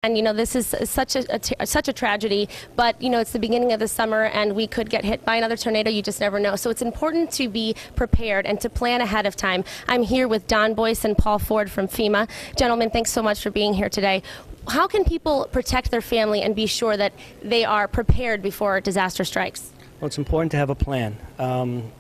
And this is such a tragedy, but it's the beginning of the summer and we could get hit by another tornado. You just never know. So it's important to be prepared and to plan ahead of time. I'm here with Don Boyce and Paul Ford from FEMA. Gentlemen, thanks so much for being here today. How can people protect their family and be sure that they are prepared before a disaster strikes? Well, it's important to have a plan.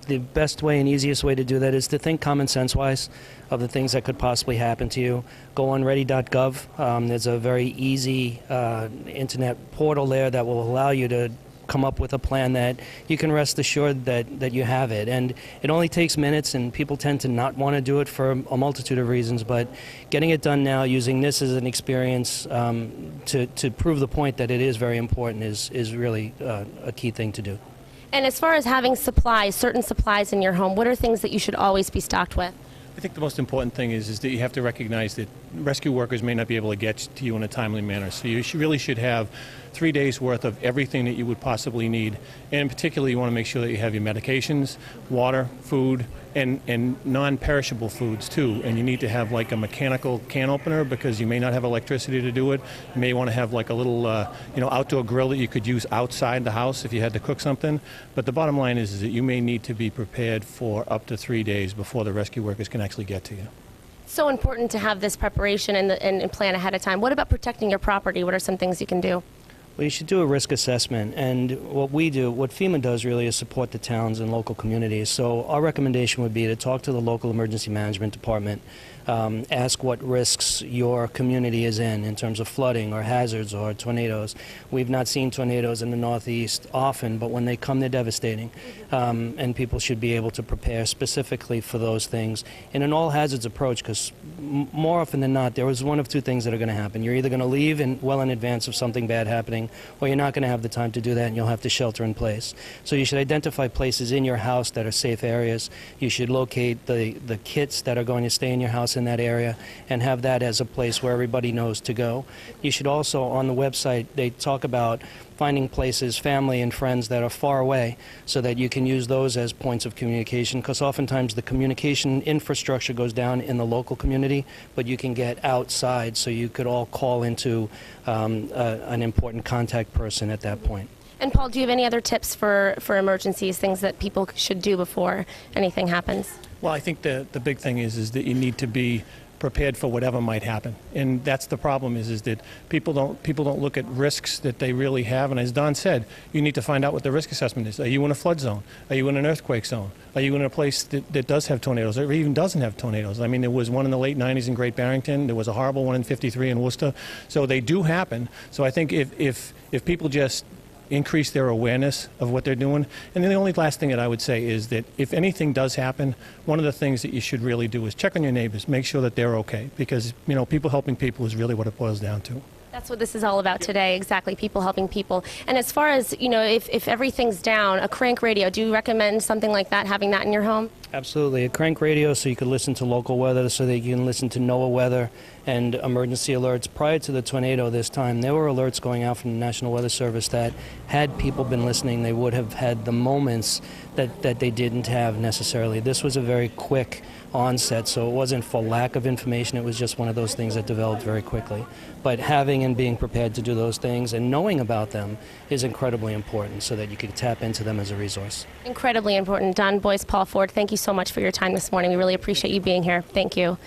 The best way and easiest way to do that is to think common sense-wise of the things that could possibly happen to you. Go on ready.gov. There's a very easy internet portal there that will allow you to come up with a plan that you can rest assured that you have it. And it only takes minutes, and people tend to not want to do it for a multitude of reasons, but getting it done now, using this as an experience to prove the point that it is very important is really a key thing to do. And as far as having supplies, certain supplies in your home, what are things that you should always be stocked with? I think the most important thing is that you have to recognize that rescue workers may not be able to get to you in a timely manner. So you really should have 3 days worth of everything that you would possibly need. And in particular, you want to make sure that you have your medications, water, food, and non-perishable foods too. And you need to have like a mechanical can opener because you may not have electricity to do it. You may want to have like a little outdoor grill that you could use outside the house if you had to cook something. But the bottom line is that you may need to be prepared for up to 3 days before the rescue workers can actually get to you. So important to have this preparation and plan ahead of time. What about protecting your property? What are some things you can do? Well, you should do a risk assessment, and what FEMA does really is support the towns and local communities. So our recommendation would be to talk to the local emergency management department, ask what risks your community is in terms of flooding or hazards or tornadoes. We've not seen tornadoes in the Northeast often, but when they come, they're devastating, and people should be able to prepare specifically for those things in an all-hazards approach, because more often than not, there is one of two things that are going to happen. You're either going to leave well in advance of something bad happening, or you're not going to have the time to do that and you'll have to shelter in place. So you should identify places in your house that are safe areas. You should locate the kits that are going to stay in your house in that area and have that as a place where everybody knows to go. You should also, on the website, they talk about finding places, family and friends that are far away so that you can use those as points of communication, because oftentimes the communication infrastructure goes down in the local community, but you can get outside so you could all call into an important contact person at that point. And Paul, do you have any other tips for emergencies, things that people should do before anything happens? Well, I think the big thing is that you need to be prepared for whatever might happen, and that's the problem is that people don't look at risks that they really have. And as Don said, you need to find out what the risk assessment is. Are you in a flood zone? Are you in an earthquake zone? Are you in a place that does have tornadoes or even doesn't have tornadoes? I mean, there was one in the late 90s in Great Barrington. There was a horrible one in '53 in Worcester. So they do happen. So I think if people just increase their awareness of what they're doing. And then the only last thing that I would say is that if anything does happen, one of the things that you should really do is check on your neighbors, make sure that they're okay, because people helping people is really what it boils down to. That's what this is all about today, exactly, people helping people. And as far as, if everything's down, a crank radio, do you recommend something like that, having that in your home? Absolutely. A crank radio so you could listen to local weather, so that you can listen to NOAA weather and emergency alerts. Prior to the tornado this time, there were alerts going out from the National Weather Service that had people been listening, they would have had the moments that they didn't have necessarily. This was a very quick onset, so it wasn't for lack of information, it was just one of those things that developed very quickly. But having and being prepared to do those things and knowing about them is incredibly important so that you can tap into them as a resource. Incredibly important. Don Boyce, Paul Ford, thank you so much for your time this morning. We really appreciate you being here. Thank you.